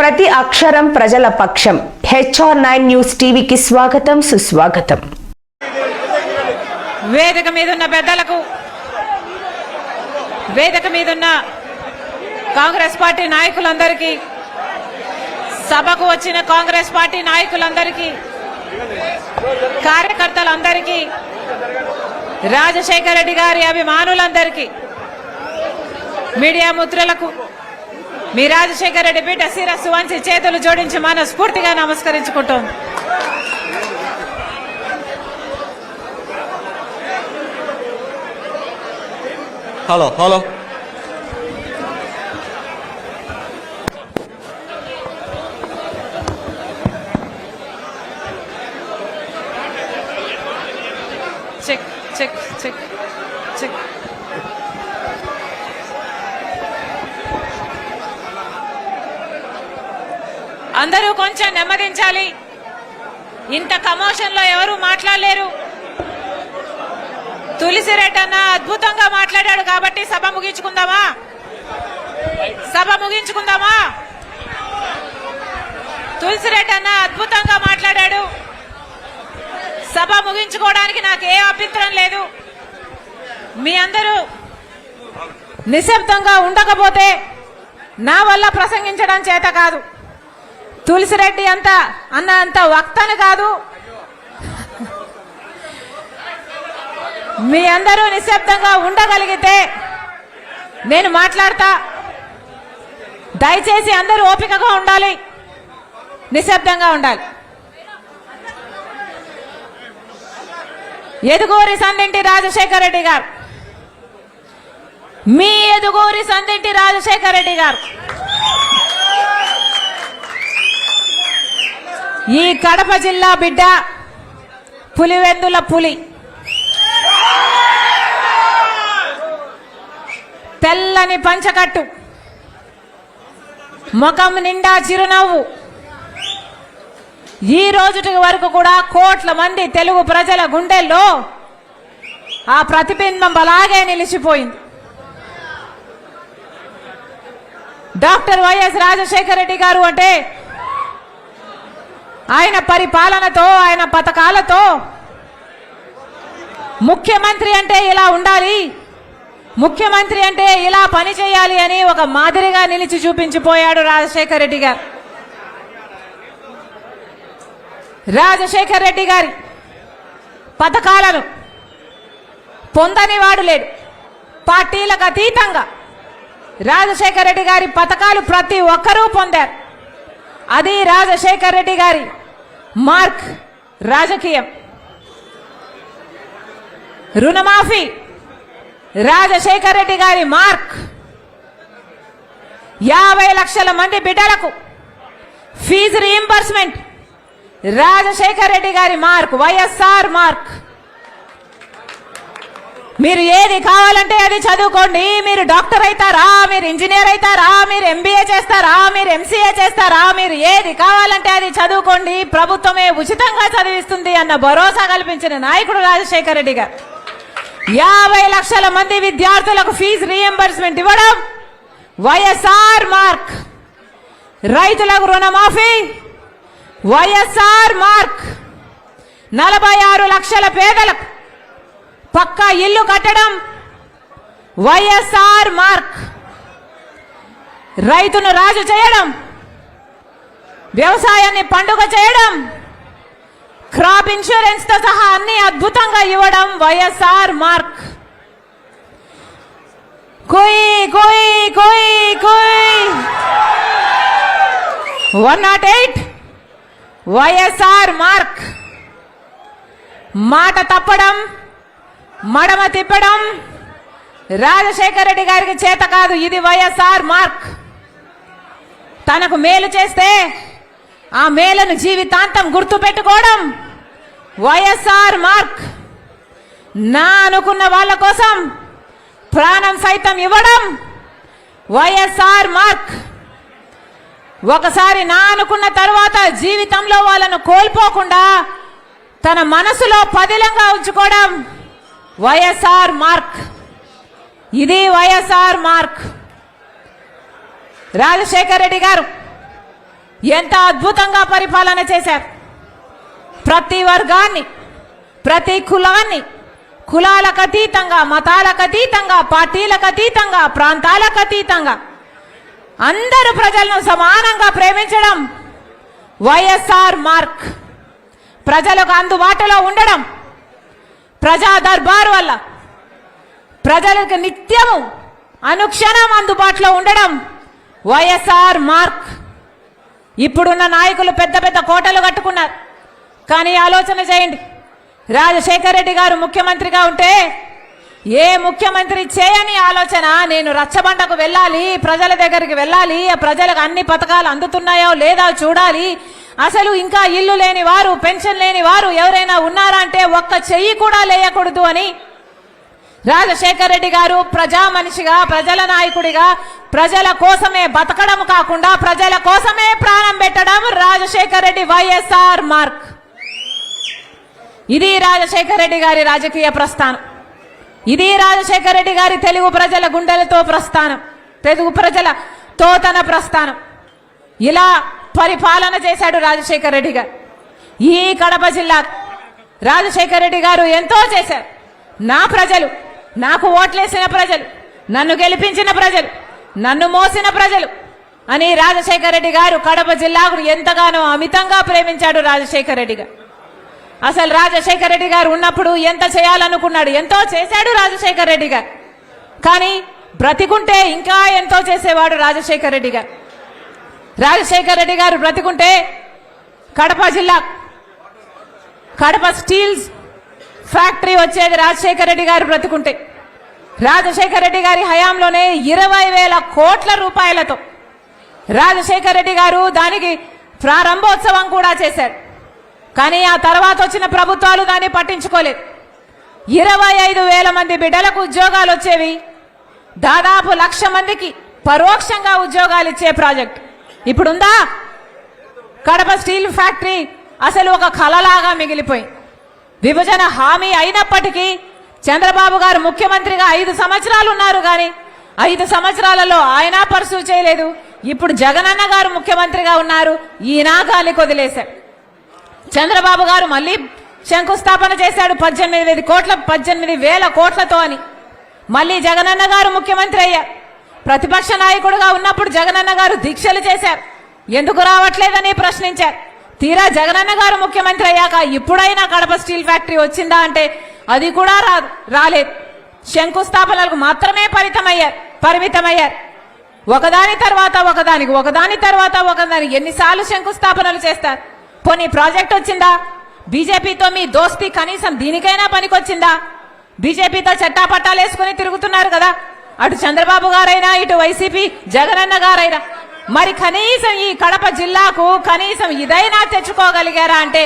ప్రతి అక్షరం ప్రజల పక్షం. HR9 న్యూస్ టీవీకి స్వాగతం, సుస్వాగతం. వేదిక మీదున్న పెద్దలకు, వేదిక మీదున్న కాంగ్రెస్ పార్టీ నాయకులందరికీ, సభకు వచ్చిన కాంగ్రెస్ పార్టీ నాయకులందరికీ, కార్యకర్తలందరికీ, రాజశేఖర రెడ్డి గారి అభిమానులందరికీ, మీడియా మిత్రులకు మీ రాజశేఖర రెడ్డి బిడ్డ శిరస్సు వంచి చేతులు జోడించి మనస్ఫూర్తిగా నమస్కరించుకుంటోంది. Hello hello check check check check. అందరూ కొంచెం నెమ్మదించాలి. ఇంత కమోషన్ లో ఎవరు మాట్లాడలేరు. తులసిరెడ్డి అన్న అద్భుతంగా మాట్లాడాడు కాబట్టి సభ ముగించుకుందామా? సభ ముగించుకుందామా? తులసిరెడ్డి అన్న అద్భుతంగా మాట్లాడాడు. సభ ముగించుకోవడానికి నాకు ఏ అభ్యంతరం లేదు. మీ అందరూ నిశ్శబ్దంగా ఉండకపోతే నా వల్ల ప్రసంగించడం చేత కాదు. తులసిరెడ్డి అంత వక్తను కాదు. మీ అందరూ నిశ్శబ్దంగా ఉండగలిగితే నేను మాట్లాడతా. దయచేసి అందరూ ఓపికగా ఉండాలి, నిశ్శబ్దంగా ఉండాలి. ఎదుగూరి సందింటి రాజశేఖర రెడ్డి గారు, మీ ఎదుగూరి సందింటి రాజశేఖర రెడ్డి గారు ఈ కడప జిల్లా బిడ్డ, పులివెందుల పులి, తెల్లని పంచకట్టు, ముఖం నిండా చిరునవ్వు. ఈ రోజుటి వరకు కూడా కోట్ల మంది తెలుగు ప్రజల గుండెల్లో ఆ ప్రతిబింబం అలాగే నిలిచిపోయింది. డాక్టర్ వైఎస్ రాజశేఖర రెడ్డి గారు అంటే ఆయన పరిపాలనతో, ఆయన పథకాలతో ముఖ్యమంత్రి అంటే ఇలా ఉండాలి, ముఖ్యమంత్రి అంటే ఇలా పని చేయాలి అని ఒక మాదిరిగా నిలిచి చూపించిపోయాడు రాజశేఖర రెడ్డి గారు. రాజశేఖర రెడ్డి గారి పథకాలను పొందని వాడు లేడు. పార్టీలకు అతీతంగా రాజశేఖర రెడ్డి గారి పథకాలు ప్రతి ఒక్కరూ పొందారు. అది రాజశేఖర రెడ్డి గారి మార్క్. రాజకీయం, రుణమాఫీ రాజశేఖర రెడ్డి గారి మార్క్. 50 లక్షల మంది బిడ్డలకు ఫీజు రీయింబర్స్మెంట్ రాజశేఖర రెడ్డి గారి మార్క్, వైఎస్ఆర్ మార్క్. మీరు ఏది కావాలంటే అది చదువుకోండి. మీరు డాక్టర్ అవుతారా, మీరు ఇంజనీర్ అవుతారా, మీరు MBA చేస్తారా, మీరు MCA చేస్తారా, మీరు ఏది కావాలంటే అది చదువుకోండి, ప్రభుత్వమే ఉచితంగా చదివిస్తుంది అన్న భరోసా కల్పించిన నాయకుడు రాజశేఖర రెడ్డి గారు. 50 లక్షల మంది విద్యార్థులకు ఫీజు రీయింబర్స్మెంట్ ఇవ్వడం వైఎస్ఆర్ మార్క్. రైతులకు రుణమాఫీ వైఎస్ఆర్ మార్క్. 46 లక్షల పేదలకు పక్కా ఇల్లు కట్టడం వైఎస్ఆర్ మార్క్. రైతును రాజు చేయడం, వ్యవసాయాన్ని పండుగ చేయడం, క్రాప్ ఇన్సూరెన్స్ తో సహా అన్ని అద్భుతంగా ఇవ్వడం వైఎస్ఆర్ మార్క్. కోయి కోయి కోయి కోయి 108 వైఎస్ఆర్ మార్క్. మాట తప్పడం, మడమ తిప్పడం రాజశేఖర రెడ్డి గారికి చేత కాదు. ఇది వైఎస్ఆర్ మార్క్. తనకు మేలు చేస్తే ఆ మేలును జీవితాంతం గుర్తు పెట్టుకోవడం వైఎస్ఆర్ మార్క్. నా అనుకున్న వాళ్ళ కోసం ప్రాణం సైతం ఇవ్వడం వైఎస్ఆర్ మార్క్. ఒకసారి నా అనుకున్న తర్వాత జీవితంలో వాళ్ళను కోల్పోకుండా తన మనసులో పదిలంగా ఉంచుకోవడం వైఎస్ఆర్ మార్క్. ఇది వైఎస్ఆర్ మార్క్. రాజశేఖర రెడ్డి గారు ఎంత అద్భుతంగా పరిపాలన చేశారు. ప్రతి వర్గాన్ని, ప్రతి కులాన్ని, కులాలకు అతీతంగా, మతాలకు అతీతంగా, పార్టీలకు అతీతంగా, ప్రాంతాలకు అతీతంగా అందరు ప్రజలను సమానంగా ప్రేమించడం వైఎస్ఆర్ మార్క్. ప్రజలకు అందుబాటులో ఉండడం, ప్రజా దర్బార్ వల్ల ప్రజలకు నిత్యము అనుక్షణం అందుబాటులో ఉండడం వైఎస్ఆర్ మార్క్. ఇప్పుడున్న నాయకులు పెద్ద పెద్ద కోటలు కట్టుకున్నారు. కానీ ఆలోచన చేయండి, రాజశేఖర రెడ్డి గారు ముఖ్యమంత్రిగా ఉంటే ఏ ముఖ్యమంత్రి చేయని ఆలోచన, నేను రచ్చబండకు వెళ్ళాలి, ప్రజల దగ్గరికి వెళ్ళాలి, ప్రజలకు అన్ని పథకాలు అందుతున్నాయో లేదా చూడాలి, అసలు ఇంకా ఇల్లు లేని వారు, పెన్షన్ లేని వారు ఎవరైనా ఉన్నారా అంటే ఒక్క చెయ్యి కూడా లేయకూడదు అని రాజశేఖర రెడ్డి గారు ప్రజా మనిషిగా, ప్రజల నాయకుడిగా, ప్రజల కోసమే బతకడం కాకుండా ప్రజల కోసమే ప్రాణం పెట్టడం రాజశేఖర రెడ్డి వైఎస్ఆర్ మార్క్. ఇది రాజశేఖర రెడ్డి గారి రాజకీయ ప్రస్థానం. ఇది రాజశేఖర రెడ్డి గారి తెలుగు ప్రజల గుండెలతో ప్రస్థానం, తెలుగు ప్రజల తోతన ప్రస్థానం. ఇలా పరిపాలన చేశాడు రాజశేఖర రెడ్డి గారు. ఈ కడప జిల్లా రాజశేఖర రెడ్డి గారు ఎంతో చేశారు. నా ప్రజలు, నాకు ఓట్లేసిన ప్రజలు, నన్ను గెలిపించిన ప్రజలు, నన్ను మోసిన ప్రజలు అని రాజశేఖర రెడ్డి గారు కడప జిల్లాకు ఎంతగానో అమితంగా ప్రేమించాడు రాజశేఖర రెడ్డి గారు. అసలు రాజశేఖర రెడ్డి గారు ఉన్నప్పుడు ఎంత చేయాలనుకున్నాడు, ఎంతో చేశాడు రాజశేఖర రెడ్డి గారు. కానీ బ్రతికుంటే ఇంకా ఎంతో చేసేవాడు రాజశేఖర రెడ్డి గారు. రాజశేఖర రెడ్డి గారు బ్రతికుంటే కడప జిల్లా, కడప స్టీల్స్ ఫ్యాక్టరీ వచ్చేది రాజశేఖర రెడ్డి గారు బ్రతికుంటే. రాజశేఖర రెడ్డి గారి హయాంలోనే 20,000 కోట్ల రూపాయలతో రాజశేఖర రెడ్డి గారు దానికి ప్రారంభోత్సవం కూడా చేశారు. కానీ ఆ తర్వాత వచ్చిన ప్రభుత్వాలు దాన్ని పట్టించుకోలేదు. 25,000 మంది బిడ్డలకు ఉద్యోగాలు వచ్చేవి, దాదాపు 1,00,000 మందికి పరోక్షంగా ఉద్యోగాలు ఇచ్చే ప్రాజెక్ట్ ఇప్పుడుందా? కడప స్టీల్ ఫ్యాక్టరీ అసలు ఒక కలలాగా మిగిలిపోయింది. విభజన హామీ అయినప్పటికీ చంద్రబాబు గారు ముఖ్యమంత్రిగా 5 సంవత్సరాలు ఉన్నారు, కానీ 5 సంవత్సరాలలో ఆయన పర్సూ చేయలేదు. ఇప్పుడు జగనన్న గారు ముఖ్యమంత్రిగా ఉన్నారు, ఈయన గాలికి వదిలేశారు. చంద్రబాబు గారు మళ్ళీ శంకుస్థాపన చేశాడు 18,000 కోట్లతో అని. మళ్ళీ జగనన్న గారు ముఖ్యమంత్రి అయ్యారు. ప్రతిపక్ష నాయకుడుగా ఉన్నప్పుడు జగనన్న గారు దీక్షలు చేశారు, ఎందుకు రావట్లేదని ప్రశ్నించారు. తీరా జగనన్న గారు ముఖ్యమంత్రి అయ్యాక ఇప్పుడైనా కడప స్టీల్ ఫ్యాక్టరీ వచ్చిందా అంటే అది కూడా రాలేదు. శంకుస్థాపనలకు మాత్రమే పరిమితమయ్యారు. ఒకదాని తర్వాత ఒకదాని ఎన్నిసార్లు శంకుస్థాపనలు చేస్తారు? పోనీ ప్రాజెక్ట్ వచ్చిందా? బీజేపీతో మీ దోస్తీ కనీసం దీనికైనా పనికొచ్చిందా? బీజేపీతో చట్టాపట్టాలు వేసుకుని తిరుగుతున్నారు కదా, అటు చంద్రబాబు గారైనా ఇటు వైసీపీ జగనన్న గారైనా. మరి కనీసం ఈ కడప జిల్లాకు కనీసం ఇదైనా తెచ్చుకోగలిగారా అంటే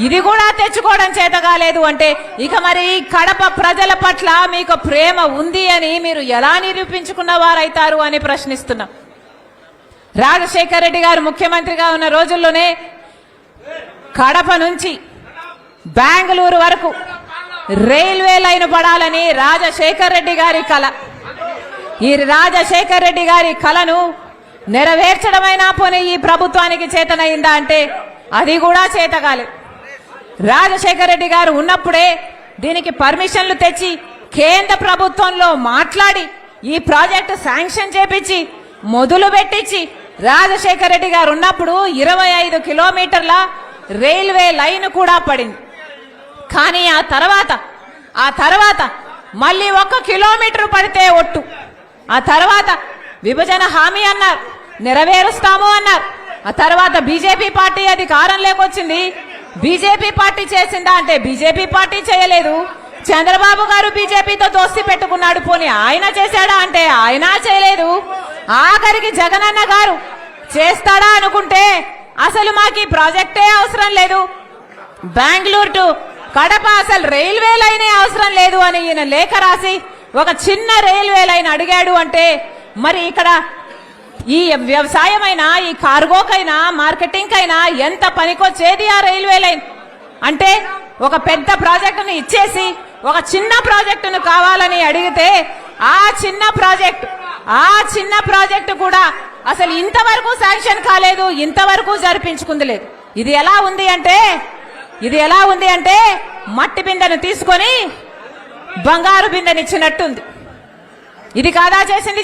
ఇది కూడా తెచ్చుకోవడం చేత కాలేదు. అంటే ఇక మరి కడప ప్రజల పట్ల మీకు ప్రేమ ఉంది అని మీరు ఎలా నిరూపించుకున్న వారైతారు అని ప్రశ్నిస్తున్నాం. రాజశేఖర రెడ్డి గారు ముఖ్యమంత్రిగా ఉన్న రోజుల్లోనే కడప నుంచి బెంగళూరు వరకు రైల్వే లైన్ పడాలని రాజశేఖర రెడ్డి గారి కల. ఈ రాజశేఖర రెడ్డి గారి కలను నెరవేర్చడమైనా పోనీ ఈ ప్రభుత్వానికి చేతనైందా అంటే అది కూడా చేతగాలేదు. రాజశేఖర రెడ్డి గారు ఉన్నప్పుడే దీనికి పర్మిషన్లు తెచ్చి కేంద్ర ప్రభుత్వంలో మాట్లాడి ఈ ప్రాజెక్టు శాంక్షన్ చేపించి మొదలు పెట్టించి రాజశేఖర రెడ్డి గారు ఉన్నప్పుడు 25 కిలోమీటర్ల రైల్వే లైన్ కూడా పడింది. కానీ ఆ తర్వాత మళ్ళీ 1 కిలోమీటర్ పడితే ఒట్టు. ఆ తర్వాత విభజన హామీ అన్నారు, నెరవేరుస్తాము అన్నారు. ఆ తర్వాత బీజేపీ పార్టీ అధికారంలోకి వచ్చింది. బీజేపీ పార్టీ చేసిందా అంటే బీజేపీ పార్టీ చేయలేదు. చంద్రబాబు గారు బీజేపీతో దోస్తి పెట్టుకున్నాడు, పోనీ ఆయన చేశాడా అంటే ఆయన చేయలేదు. ఆఖరికి జగనన్న గారు చేస్తాడా అనుకుంటే అసలు మాకు ఈ ప్రాజెక్టే అవసరం లేదు, బెంగళూరు టు కడప అసలు రైల్వే లైనే అవసరం లేదు అని ఈయన లేఖ రాసి ఒక చిన్న రైల్వే లైన్ అడిగాడు. అంటే మరి ఇక్కడ ఈ వ్యవసాయమైనా ఈ కార్గోకైనా మార్కెటింగ్ అయినా ఎంత పనికొచ్చేది ఆ రైల్వే లైన్? అంటే ఒక పెద్ద ప్రాజెక్టును ఇచ్చేసి ఒక చిన్న ప్రాజెక్టును కావాలని అడిగితే ఆ చిన్న ప్రాజెక్టు కూడా అసలు ఇంతవరకు శాంక్షన్ కాలేదు, ఇంతవరకు జరిపించుకుంది లేదు. ఇది ఎలా ఉంది అంటే మట్టి బిందెను తీసుకొని బంగారు బిందెనిచ్చినట్టుంది. ఇది కాదా చేసింది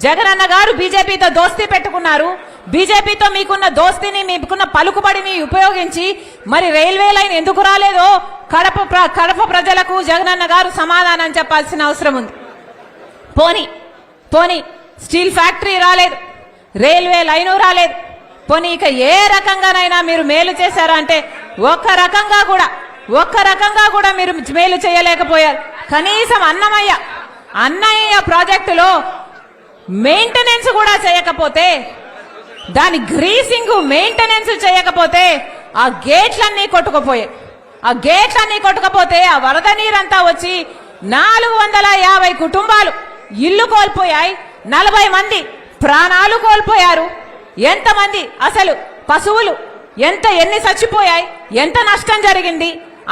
జగనన్న గారు బీజేపీతో దోస్తీ పెట్టుకున్నారు. బీజేపీతో మీకున్న దోస్తీని, మీకున్న పలుకుబడిని ఉపయోగించి మరి రైల్వే లైన్ ఎందుకు రాలేదో కడప ప్రజలకు జగనన్న గారు సమాధానం చెప్పాల్సిన అవసరం ఉంది. పోనీ స్టీల్ ఫ్యాక్టరీ రాలేదు, రైల్వే లైను రాలేదు. పోనీ ఇక ఏ రకంగానైనా మీరు మేలు చేశారా అంటే ఒక్క రకంగా కూడా మీరు మేలు చేయలేకపోయారు. కనీసం అన్నయ్య ప్రాజెక్టులో మెయింటెనెన్స్ కూడా చేయకపోతే, దాని గ్రీసింగ్ మెయింటెనెన్స్ చేయకపోతే ఆ గేట్లన్నీ కొట్టుకుపోతే ఆ వరద నీరంతా వచ్చి 450 కుటుంబాలు ఇల్లు కోల్పోయాయి. 40 మంది ప్రాణాలు కోల్పోయారు. ఎంతమంది అసలు పశువులు ఎన్ని చచ్చిపోయాయి, ఎంత నష్టం జరిగింది,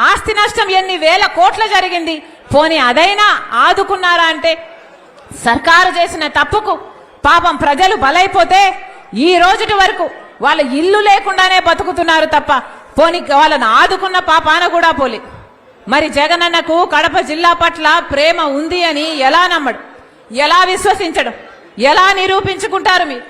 ఆస్తి నష్టం ఎన్ని వేల కోట్ల జరిగింది. పోనీ అదైనా ఆదుకున్నారా అంటే సర్కారు చేసిన తప్పుకు పాపం ప్రజలు బలైపోతే ఈ రోజుటి వరకు వాళ్ళ ఇల్లు లేకుండానే బతుకుతున్నారు తప్ప పోనీ వాళ్ళని ఆదుకున్న పాపాన కూడా పోలే. మరి జగనన్నకు కడప జిల్లా పట్ల ప్రేమ ఉంది అని ఎలా నమ్మడు, ఎలా విశ్వసించడు, ఎలా నిరూపించుకుంటారు? మీరు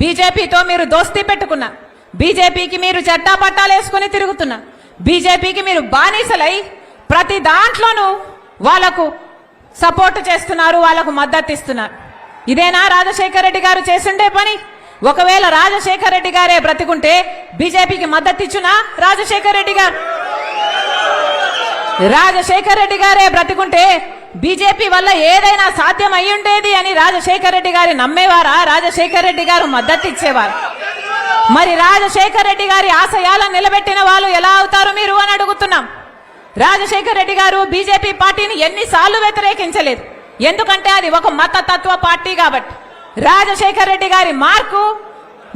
బీజేపీతో మీరు దోస్తీ పెట్టుకున్నారు, బీజేపీకి మీరు చట్టా పట్టాలు వేసుకుని తిరుగుతున్నారు, బీజేపీకి మీరు బానిసలై ప్రతి దాంట్లోనూ వాళ్లకు సపోర్ట్ చేస్తున్నారు, వాళ్లకు మద్దతు ఇస్తున్నారు. ఇదేనా రాజశేఖర రెడ్డి గారు చేసిండే పని? ఒకవేళ రాజశేఖర రెడ్డి గారే బ్రతికుంటే బీజేపీకి మద్దతు ఇచ్చునా? రాజశేఖర రెడ్డి గారే బ్రతికుంటే బీజేపీ వల్ల ఏదైనా సాధ్యం అయి ఉండేది అని రాజశేఖర రెడ్డి గారి నమ్మేవారా? రాజశేఖర రెడ్డి గారు మద్దతు ఇచ్చేవారు? మరి రాజశేఖర రెడ్డి గారి ఆశయాలను నిలబెట్టిన వాళ్ళు ఎలా అవుతారు మీరు అని అడుగుతున్నాం. రాజశేఖర రెడ్డి గారు బీజేపీ పార్టీని ఎన్నిసార్లు వ్యతిరేకించలేదు, ఎందుకంటే అది ఒక మతతత్వ పార్టీ కాబట్టి. రాజశేఖర రెడ్డి గారి మార్కు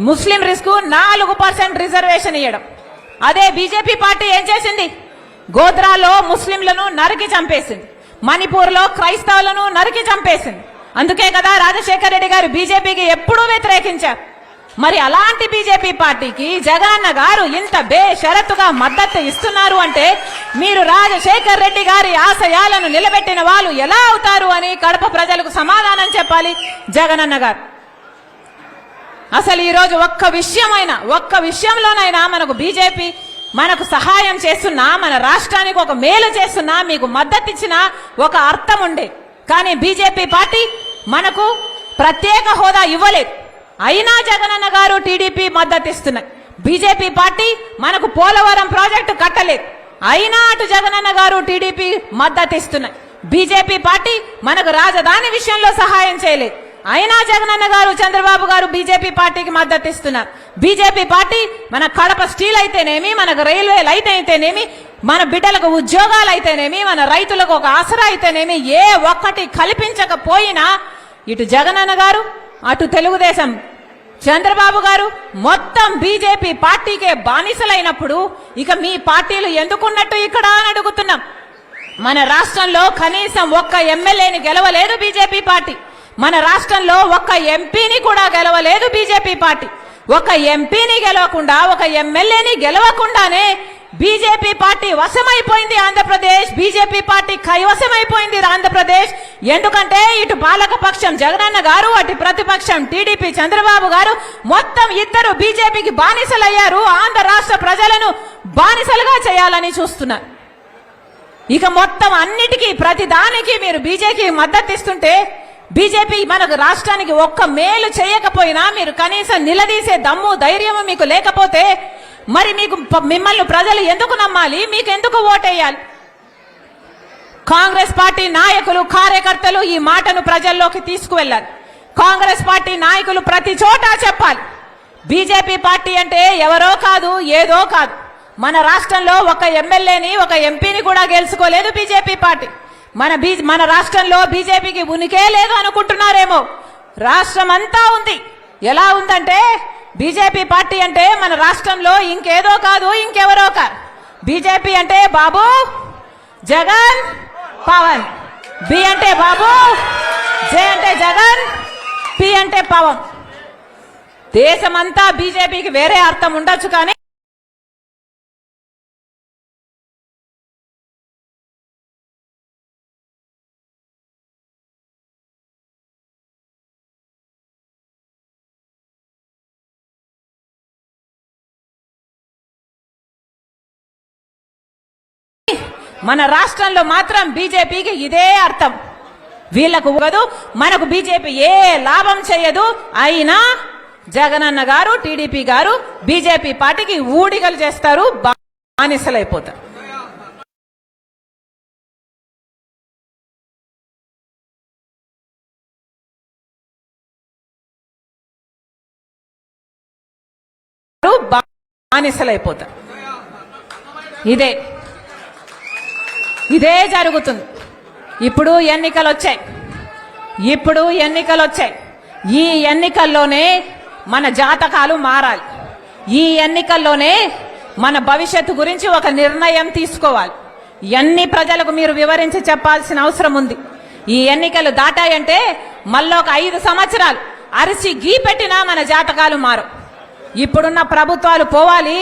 ముస్లిం రిస్క్ 4% రిజర్వేషన్ ఇవ్వడం. అదే బీజేపీ పార్టీ ఏం చేసింది? గోద్రాలో ముస్లింలను నరికి చంపేసింది, మణిపూర్లో క్రైస్తవులను నరికి చంపేసింది. అందుకే కదా రాజశేఖర రెడ్డి గారు బీజేపీకి ఎప్పుడూ వ్యతిరేకించారు. మరి అలాంటి బీజేపీ పార్టీకి జగనన్న గారు ఇంత బేషరతుగా మద్దతు ఇస్తున్నారు అంటే మీరు రాజశేఖర రెడ్డి గారి ఆశయాలను నిలబెట్టిన వాళ్ళు ఎలా అవుతారు అని కడప ప్రజలకు సమాధానం చెప్పాలి జగనన్న గారు. అసలు ఈరోజు ఒక్క విషయంలోనైనా మనకు బీజేపీ మనకు సహాయం చేస్తున్నా, మన రాష్ట్రానికి ఒక మేలు చేస్తున్నా, మీకు మద్దతు ఇచ్చినా ఒక అర్థం ఉండే. కానీ బీజేపీ పార్టీ మనకు ప్రత్యేక హోదా ఇవ్వలేదు, అయినా జగనన్న గారు టీడీపీ మద్దతు ఇస్తున్నాయి. బీజేపీ పార్టీ మనకు పోలవరం ప్రాజెక్టు కట్టలేదు, అయినా అటు జగనన్న గారు టీడీపీ మద్దతు ఇస్తున్నాయి. బీజేపీ పార్టీ మనకు రాజధాని విషయంలో సహాయం చేయలేదు, అయినా జగనన్న గారు చంద్రబాబు గారు బీజేపీ పార్టీకి మద్దతు ఇస్తున్నారు. బీజేపీ పార్టీ మన కడప స్టీల్ అయితేనేమి, మనకు రైల్వేలు అయితేనేమి, మన బిడ్డలకు ఉద్యోగాలు అయితేనేమి, మన రైతులకు ఒక ఆసరా అయితేనేమి, ఏ ఒక్కటి కల్పించకపోయినా ఇటు జగనన్న గారు అటు తెలుగుదేశం చంద్రబాబు గారు మొత్తం బీజేపీ పార్టీకే బానిసలైనప్పుడు ఇక మీ పార్టీలు ఎందుకున్నట్టు ఇక్కడ అని అడుగుతున్నాం. మన రాష్ట్రంలో కనీసం ఒక్క ఎమ్మెల్యేని గెలవలేదు బీజేపీ పార్టీ, మన రాష్ట్రంలో ఒక్క ఎంపీని కూడా గెలవలేదు బీజేపీ పార్టీ. ఒక ఎంపీని గెలవకుండా, ఒక ఎమ్మెల్యేని గెలవకుండానే BJP party వశమైపోయింది Andhra Pradesh, BJP party కైవశమైపోయింది Andhra Pradesh. ఎందుకంటే ఇటు పాలకపక్షం జగనన్న గారు, అటు ప్రతిపక్షం టీడీపీ చంద్రబాబు గారు మొత్తం ఇద్దరు బీజేపీకి బానిసలయ్యారు. ఆంధ్ర రాష్ట్ర ప్రజలను బానిసలుగా చేయాలని చూస్తున్నారు. ఇక మొత్తం అన్నిటికీ ప్రతి దానికి మీరు బీజేపీకి మద్దతు ఇస్తుంటే బీజేపీ మనకు రాష్ట్రానికి ఒక్క మేలు చేయకపోయినా మీరు కనీసం నిలదీసే దమ్ము ధైర్యము మీకు లేకపోతే మరి మిమ్మల్ని ప్రజలు ఎందుకు నమ్మాలి? మీకు ఎందుకు ఓటేయాలి? కాంగ్రెస్ పార్టీ నాయకులు, కార్యకర్తలు ఈ మాటను ప్రజల్లోకి తీసుకువెళ్ళాలి. కాంగ్రెస్ పార్టీ నాయకులు ప్రతి చోట చెప్పాలి, బీజేపీ పార్టీ అంటే ఎవరో కాదు, ఏదో కాదు. మన రాష్ట్రంలో ఒక ఎమ్మెల్యేని, ఒక ఎంపీని కూడా గెలుచుకోలేదు బీజేపీ పార్టీ. మన రాష్ట్రంలో బీజేపీకి ఉనికే లేదు అనుకుంటున్నారేమో, రాష్ట్రం అంతా ఉంది. ఎలా ఉందంటే బీజేపీ పార్టీ అంటే మన రాష్ట్రంలో ఇంకేదో కాదు, ఇంకెవరో కాదు. బీజేపీ అంటే బాబు, జగన్, పవన్. బి అంటే బాబు, జే అంటే జగన్, పి అంటే పవం. దేశమంతా బీజేపీకి వేరే అర్థం ఉండొచ్చు, కానీ మన రాష్ట్రంలో మాత్రం బీజేపీకి ఇదే అర్థం. వీళ్లకు కాదు, మనకు బీజేపీ ఏ లాభం చేయదు. అయినా జగనన్న గారు, టీడీపీ గారు బీజేపీ పార్టీకి ఊడిగలు చేస్తారు, బానిసలైపోతారు. బానిసలైపోతారు. ఇదే జరుగుతుంది. ఇప్పుడు ఎన్నికలు వచ్చాయి. ఈ ఎన్నికల్లోనే మన జాతకాలు మారాలి. ఈ ఎన్నికల్లోనే మన భవిష్యత్తు గురించి ఒక నిర్ణయం తీసుకోవాలి. ఎన్ని ప్రజలకు మీరు వివరించి చెప్పాల్సిన అవసరం ఉంది. ఈ ఎన్నికలు దాటాయంటే మళ్ళొక 5 సంవత్సరాలు అరిచి గీ పెట్టినా మన జాతకాలు మారు. ఇప్పుడున్న ప్రభుత్వాలు పోవాలి.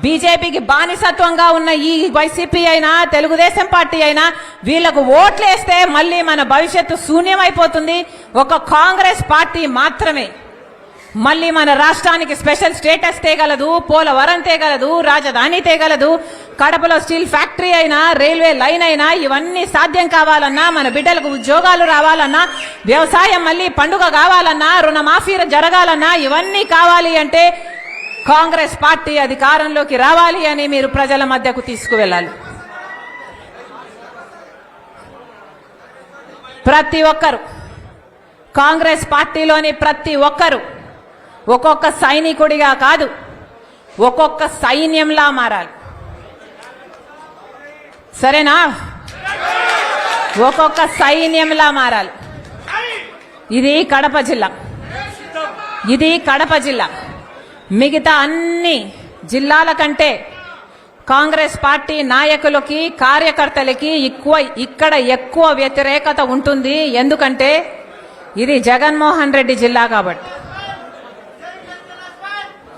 బీజేపీకి బానిసత్వంగా ఉన్న ఈ వైసీపీ అయినా, తెలుగుదేశం పార్టీ అయినా వీళ్లకు ఓట్లేస్తే మళ్ళీ మన భవిష్యత్తు శూన్యమైపోతుంది. ఒక కాంగ్రెస్ పార్టీ మాత్రమే మళ్ళీ మన రాష్ట్రానికి స్పెషల్ స్టేటస్ తేగలదు, పోలవరం తేగలదు, రాజధాని తేగలదు. కడపలో స్టీల్ ఫ్యాక్టరీ అయినా, రైల్వే లైన్ అయినా ఇవన్నీ సాధ్యం కావాలన్నా, మన బిడ్డలకు ఉద్యోగాలు రావాలన్నా, వ్యవసాయం మళ్ళీ పండుగ కావాలన్నా, రుణమాఫీ జరగాలన్నా, ఇవన్నీ కావాలి అంటే కాంగ్రెస్ పార్టీ అధికారంలోకి రావాలి అని మీరు ప్రజల మధ్యకు తీసుకువెళ్ళాలి. ప్రతి ఒక్కరు, కాంగ్రెస్ పార్టీలోని ప్రతి ఒక్కరు ఒక్కొక్క సైనికుడిగా కాదు, ఒక్కొక్క సైన్యంలా మారాలి. సరేనా? ఒక్కొక్క సైన్యంలా మారాలి. ఇది కడప జిల్లా. మిగతా అన్ని జిల్లాల కంటే కాంగ్రెస్ పార్టీ నాయకులకి, కార్యకర్తలకి ఇక్కడ ఎక్కువ వ్యతిరేకత ఉంటుంది. ఎందుకంటే ఇది జగన్మోహన్ రెడ్డి జిల్లా కాబట్టి.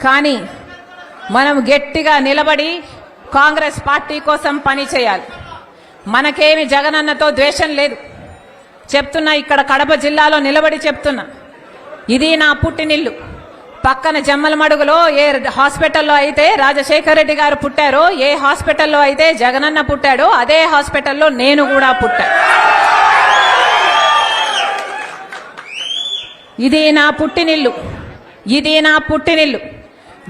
కానీ మనం గట్టిగా నిలబడి కాంగ్రెస్ పార్టీ కోసం పని చేయాలి. మనకేమి జగనన్నతో ద్వేషం లేదు. చెప్తున్నా, ఇక్కడ కడప జిల్లాలో నిలబడి చెప్తున్నా, ఇది నా పుట్టినిల్లు. పక్కన జమ్మలమడుగులో ఏ హాస్పిటల్లో అయితే రాజశేఖర రెడ్డి గారు పుట్టారో, ఏ హాస్పిటల్లో అయితే జగనన్న పుట్టాడో, అదే హాస్పిటల్లో నేను కూడా పుట్టా. ఇది నా పుట్టినిల్లు.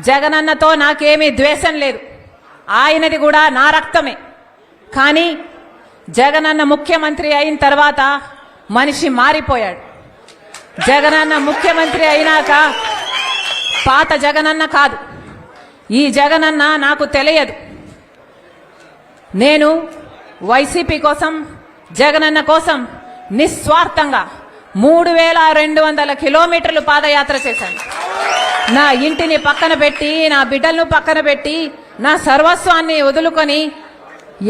జగనన్నతో నాకేమీ ద్వేషం లేదు. ఆయనది కూడా నా రక్తమే. కానీ జగనన్న ముఖ్యమంత్రి అయిన తర్వాత మనిషి మారిపోయాడు. జగనన్న ముఖ్యమంత్రి అయినాక పాత జగనన్న కాదు. ఈ జగనన్న నాకు తెలియదు. నేను వైసీపీ కోసం, జగనన్న కోసం నిస్వార్థంగా 3200 కిలోమీటర్లు పాదయాత్ర చేశాను. నా ఇంటిని పక్కన పెట్టి, నా బిడ్డలను పక్కన పెట్టి, నా సర్వస్వాన్ని వదులుకొని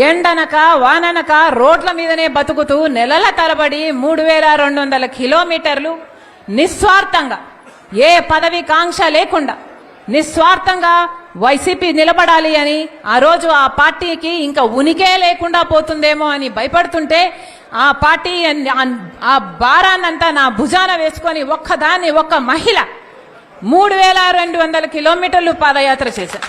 ఎండనక వాననక రోడ్ల మీదనే బతుకుతూ నెలల తరబడి 3200 కిలోమీటర్లు నిస్వార్థంగా, ఏ పదవి కాంక్ష లేకుండా నిస్వార్థంగా వైసీపీ నిలబడాలి అని, ఆ రోజు ఆ పార్టీకి ఇంకా ఉనికే లేకుండా పోతుందేమో అని భయపడుతుంటే, ఆ పార్టీ ఆ భారాన్నంతా నా భుజాన వేసుకొని ఒక్క మహిళ 3200 కిలోమీటర్లు పాదయాత్ర చేశారు.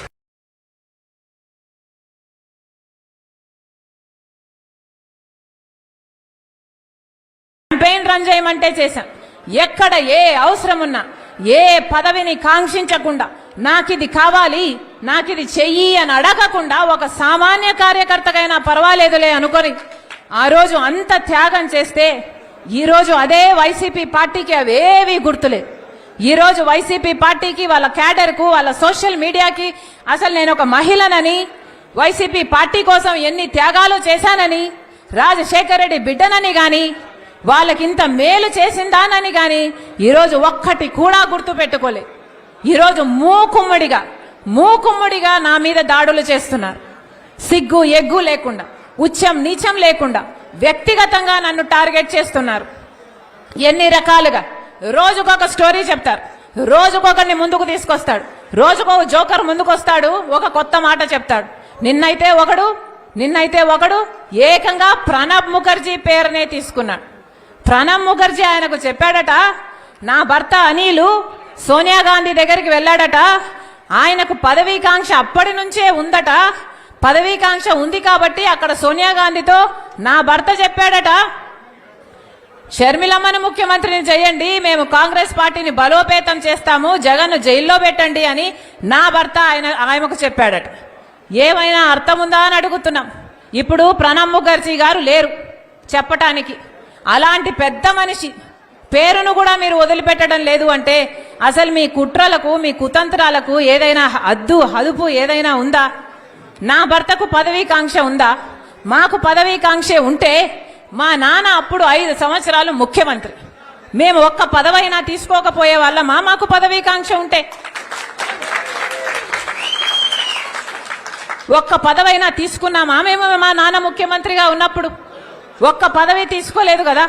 క్యాంపెయిన్ రన్ చేయమంటే చేశాం. ఎక్కడ ఏ అవసరం ఉన్నా, ఏ పదవిని కాంక్షించకుండా, నాకిది కావాలి, నాకిది చెయ్యి అని అడగకుండా, ఒక సామాన్య కార్యకర్తకైనా పర్వాలేదులే అనుకొని ఆ రోజు అంత త్యాగం చేస్తే, ఈరోజు అదే వైసీపీ పార్టీకి అవేవి గుర్తులేదు. ఈరోజు వైసీపీ పార్టీకి, వాళ్ళ క్యాడర్కు, వాళ్ళ సోషల్ మీడియాకి అసలు నేను ఒక మహిళనని, వైసీపీ పార్టీ కోసం ఎన్ని త్యాగాలు చేశానని, రాజశేఖర రెడ్డి బిడ్డనని గాని, వాళ్ళకింత మేలు చేసిందానని గాని ఈరోజు ఒక్కటి కూడా గుర్తు పెట్టుకోలే. ఈరోజు మూకుమ్మడిగా నా మీద దాడులు చేస్తున్నారు. సిగ్గు ఎగ్గు లేకుండా, ఉచ్చం నీచం లేకుండా వ్యక్తిగతంగా నన్ను టార్గెట్ చేస్తున్నారు. ఎన్ని రకాలుగా రోజుకొక స్టోరీ చెప్తారు, రోజుకొకరిని ముందుకు తీసుకొస్తాడు, రోజుకొక జోకర్ ముందుకు వస్తాడు, ఒక కొత్త మాట చెప్తాడు. నిన్నైతే ఒకడు ఏకంగా ప్రణబ్ ముఖర్జీ పేరునే తీసుకున్నాడు. ప్రణబ్ ముఖర్జీ ఆయనకు చెప్పాడట, నా భర్త అనిలు సోనియా గాంధీ దగ్గరికి వెళ్ళాడట, ఆయనకు పదవీకాంక్ష అప్పటి నుంచే ఉందట, పదవీకాంక్ష ఉంది కాబట్టి అక్కడ సోనియా గాంధీతో నా భర్త చెప్పాడట, షర్మిలమ్మను ముఖ్యమంత్రిని చేయండి, మేము కాంగ్రెస్ పార్టీని బలోపేతం చేస్తాము, జగన్ను జైల్లో పెట్టండి అని నా భర్త ఆయనకు చెప్పాడట. ఏమైనా అర్థం ఉందా అని అడుగుతున్నాం. ఇప్పుడు ప్రణబ్ ముఖర్జీ గారు లేరు చెప్పటానికి. అలాంటి పెద్ద మనిషి పేరును కూడా మీరు వదిలిపెట్టడం లేదు అంటే అసలు మీ కుట్రలకు, మీ కుతంత్రాలకు ఏదైనా అదుపు ఏదైనా ఉందా? నా భర్తకు పదవీకాంక్ష ఉందా? మాకు పదవీకాంక్ష ఉంటే మా నాన్న అప్పుడు 5 సంవత్సరాలు ముఖ్యమంత్రి, మేము ఒక్క పదవైనా తీసుకోకపోయే వాళ్ళమా? మాకు పదవీకాంక్ష ఉంటే ఒక్క పదవైనా తీసుకున్నామా మేము? మా నాన్న ముఖ్యమంత్రిగా ఉన్నప్పుడు ఒక్క పదవి తీసుకోలేదు కదా.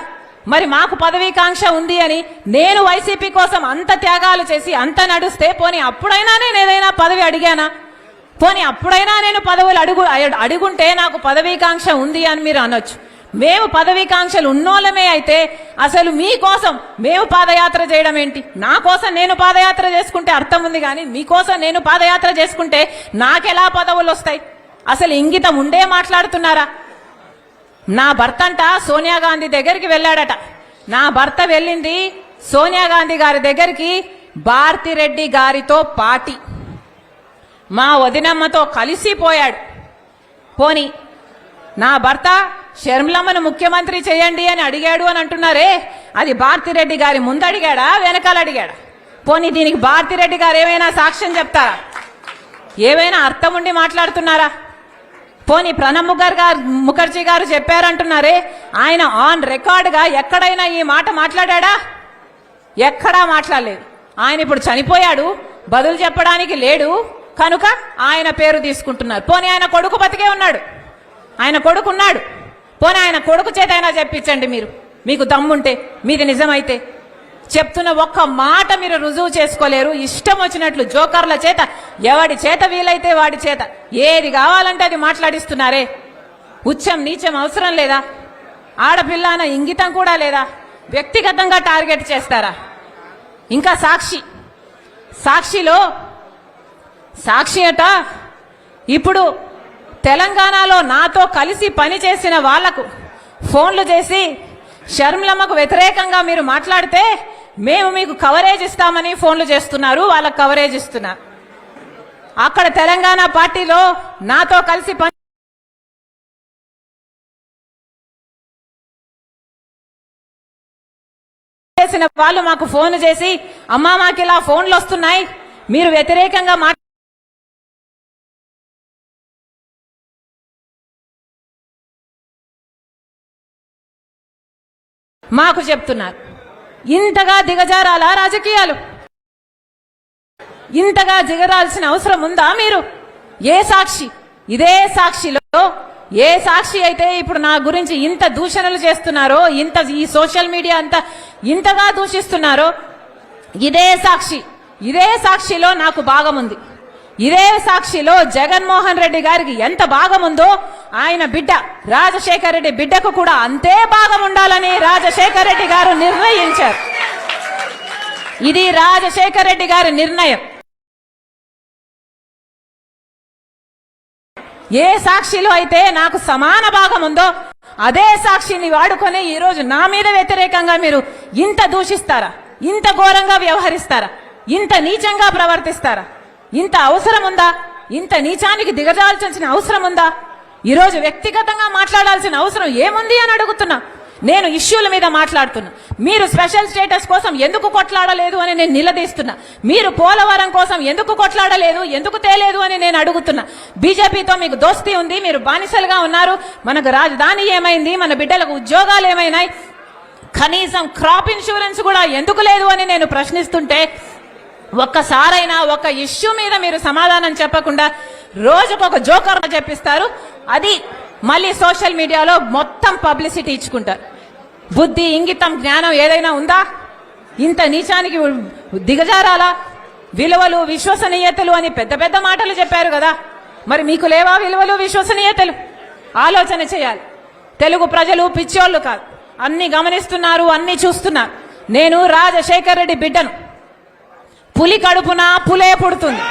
మరి మాకు పదవీకాంక్ష ఉంది అని నేను వైసీపీ కోసం అంత త్యాగాలు చేసి అంత నడుస్తే పోనీ అప్పుడైనా నేను ఏదైనా పదవి అడిగానా? పోనీ అప్పుడైనా నేను పదవులు అడుగుంటే నాకు పదవీకాంక్ష ఉంది అని మీరు అనొచ్చు. మేము పదవీకాంక్షలు ఉన్నోళ్ళమే అయితే అసలు మీకోసం మేము పాదయాత్ర చేయడం ఏంటి? నా కోసం నేను పాదయాత్ర చేసుకుంటే అర్థం ఉంది, కానీ మీకోసం నేను పాదయాత్ర చేసుకుంటే నాకెలా పదవులు వస్తాయి? అసలు ఇంగితం ఉండే మాట్లాడుతున్నారా? నా భర్త అంట సోనియా గాంధీ దగ్గరికి వెళ్ళాడట. నా భర్త వెళ్ళింది సోనియా గాంధీ గారి దగ్గరికి భారతిరెడ్డి గారితో పాటి మా వదినమ్మతో కలిసిపోయాడు. పోని నా భర్త షర్మిలమ్మను ముఖ్యమంత్రి చేయండి అని అడిగాడు అని అంటున్నారే, అది భారతిరెడ్డి గారి ముందు అడిగాడా వెనకాల అడిగాడా? పోనీ దీనికి భారతిరెడ్డి గారు ఏమైనా సాక్ష్యం చెప్తారా? ఏమైనా అర్థం ఉండి మాట్లాడుతున్నారా? పోనీ ప్రణబ్ ముఖర్జీ గారు చెప్పారంటున్నారే, ఆయన ఆన్ రికార్డుగా ఎక్కడైనా ఈ మాట మాట్లాడా? ఎక్కడా మాట్లాడలేదు. ఆయన ఇప్పుడు చనిపోయాడు, బదులు చెప్పడానికి లేడు కనుక ఆయన పేరు తీసుకుంటున్నారు. పోనీ ఆయన కొడుకు బతికే ఉన్నాడు, ఆయన కొడుకు ఉన్నాడు, పోనీ ఆయన కొడుకు చేత అయినా చెప్పించండి మీరు, మీకు దమ్ముంటే, మీది నిజమైతే. చెప్తున్న ఒక్క మాట మీరు రుజువు చేసుకోలేరు. ఇష్టం వచ్చినట్లు జోకర్ల చేత, ఎవడి చేత వీలైతే వాడి చేత ఏది కావాలంటే అది మాట్లాడిస్తున్నారే. ఉచ్చం నీచం అవసరం లేదా? ఆడపిల్ల అన్న ఇంగితం కూడా లేదా? వ్యక్తిగతంగా టార్గెట్ చేస్తారా? ఇంకా సాక్షి అట ఇప్పుడు తెలంగాణలో నాతో కలిసి పనిచేసిన వాళ్లకు ఫోన్లు చేసి షర్మిలమ్మకు వ్యతిరేకంగా మీరు మాట్లాడితే మేము మీకు కవరేజ్ ఇస్తామని ఫోన్లు చేస్తున్నారు, వాళ్ళకు కవరేజ్ ఇస్తున్నారు. అక్కడ తెలంగాణ పార్టీలో నాతో కలిసి చేసిన వాళ్ళు మాకు ఫోన్ చేసి, అమ్మా మాకు ఇలా ఫోన్లు వస్తున్నాయి, మీరు వ్యతిరేకంగా మాకు చెప్తున్నారు. ఇంతగా దిగజారాలా రాజకీయాలు? ఇంతగా దిగరాల్సిన అవసరం ఉందా మీరు? ఏ సాక్షి? ఇదే సాక్షిలో ఏ సాక్షి అయితే ఇప్పుడు నా గురించి ఇంత దూషణలు చేస్తున్నారో, ఈ సోషల్ మీడియా అంతా ఇంతగా దూషిస్తున్నారో, ఇదే సాక్షిలో నాకు భాగం ఉంది. ఇదే సాక్షిలో జగన్మోహన్ రెడ్డి గారికి ఎంత భాగం ఉందో ఆయన బిడ్డ రాజశేఖర రెడ్డి బిడ్డకు కూడా అంతే భాగం ఉండాలని రాజశేఖర రెడ్డి గారు నిర్ణయించారు. ఇది రాజశేఖర రెడ్డి గారి నిర్ణయం. ఏ సాక్షిలో అయితే నాకు సమాన భాగం ఉందో అదే సాక్షిని వాడుకొని ఈరోజు నా మీద వ్యతిరేకంగా మీరు ఇంత దూషిస్తారా? ఇంత ఘోరంగా వ్యవహరిస్తారా? ఇంత నీచంగా ప్రవర్తిస్తారా? ఇంత అవసరం ఉందా? ఇంత నీచానికి దిగజాల్సిన అవసరం ఉందా? ఈరోజు వ్యక్తిగతంగా మాట్లాడాల్సిన అవసరం ఏముంది అని అడుగుతున్నా. నేను ఇష్యూల మీద మాట్లాడుతున్నా. మీరు స్పెషల్ స్టేటస్ కోసం ఎందుకు కొట్లాడలేదు అని నేను నిలదీస్తున్నా. మీరు పోలవరం కోసం ఎందుకు కొట్లాడలేదు, ఎందుకు తేలేదు అని నేను అడుగుతున్నా. బీజేపీతో మీకు దోస్తీ ఉంది, మీరు బానిసలుగా ఉన్నారు. మనకు రాజధాని ఏమైంది, మన బిడ్డలకు ఉద్యోగాలు ఏమైనాయి, కనీసం క్రాప్ ఇన్సూరెన్స్ కూడా ఎందుకు లేదు అని నేను ప్రశ్నిస్తుంటే ఒక్కసారైనా ఒక ఇష్యూ మీద మీరు సమాధానం చెప్పకుండా రోజుకొక జోకర్ చెప్పిస్తారు. అది మళ్ళీ సోషల్ మీడియాలో మొత్తం పబ్లిసిటీ ఇచ్చుకుంటారు. బుద్ధి, ఇంగితం, జ్ఞానం ఏదైనా ఉందా? ఇంత నీచానికి దిగజారాలా? విలువలు విశ్వసనీయతలు అని పెద్ద పెద్ద మాటలు చెప్పారు కదా, మరి మీకు లేవా విలువలు విశ్వసనీయతలు? ఆలోచన చేయాలి. తెలుగు ప్రజలు పిచ్చోళ్ళు కాదు, అన్ని గమనిస్తున్నారు, అన్ని చూస్తున్నారు. నేను రాజశేఖర్ రెడ్డి బిడ్డను. పులి కడుపున పులే పుడుతుంది.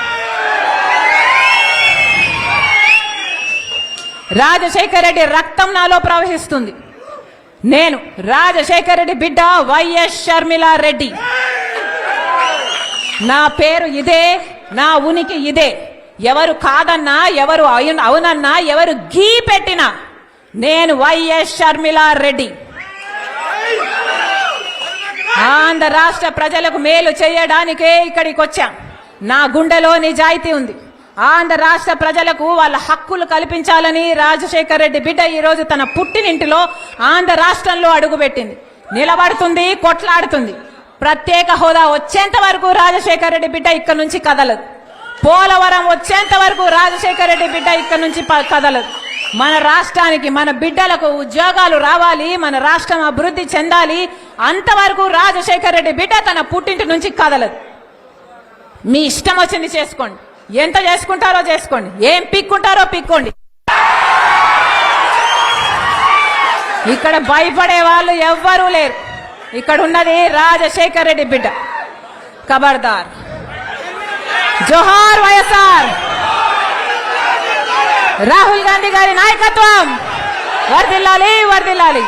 రాజశేఖర్ రెడ్డి రక్తం నాలో ప్రవహిస్తుంది. నేను రాజశేఖర్ రెడ్డి బిడ్డ వైఎస్ షర్మిలా రెడ్డి. నా పేరు ఇదే, నా ఉనికి ఇదే. ఎవరు కాదన్నా, ఎవరు అవునన్నా, ఎవరు గీ పెట్టినా నేను వైఎస్ షర్మిలా రెడ్డి. ఆంధ్ర రాష్ట్ర ప్రజలకు మేలు చేయడానికే ఇక్కడికి వచ్చాం. నా గుండెలో నిజాయితీ ఉంది. ఆంధ్ర రాష్ట్ర ప్రజలకు వాళ్ళ హక్కులు కల్పించాలని రాజశేఖర్ రెడ్డి బిడ్డ ఈరోజు తన పుట్టినింటిలో ఆంధ్ర రాష్ట్రంలో అడుగుపెట్టింది. నిలబడుతుంది, కొట్లాడుతుంది. ప్రత్యేక హోదా వచ్చేంత వరకు రాజశేఖర్ రెడ్డి బిడ్డ ఇక్కడ నుంచి కదలదు. పోలవరం వచ్చేంత వరకు రాజశేఖర్ రెడ్డి బిడ్డ ఇక్కడ నుంచి కదలదు. మన రాష్ట్రానికి, మన బిడ్డలకు ఉద్యోగాలు రావాలి, మన రాష్ట్రం అభివృద్ధి చెందాలి. అంతవరకు రాజశేఖర్ రెడ్డి బిడ్డ తన పుట్టింటి నుంచి కదలదు. మీ ఇష్టం వచ్చింది చేసుకోండి, ఎంత చేసుకుంటారో చేసుకోండి, ఏం పిక్కుంటారో పిక్కోండి. ఇక్కడ భయపడే వాళ్ళు ఎవ్వరూ లేరు. ఇక్కడ ఉన్నది రాజశేఖర్ రెడ్డి బిడ్డ. ఖబర్దార్. జోహార్ వైఎస్ఆర్. రాహుల్ గాంధీ గారి నాయకత్వం వర్ధిల్లాలి, వర్ధిల్లాలి.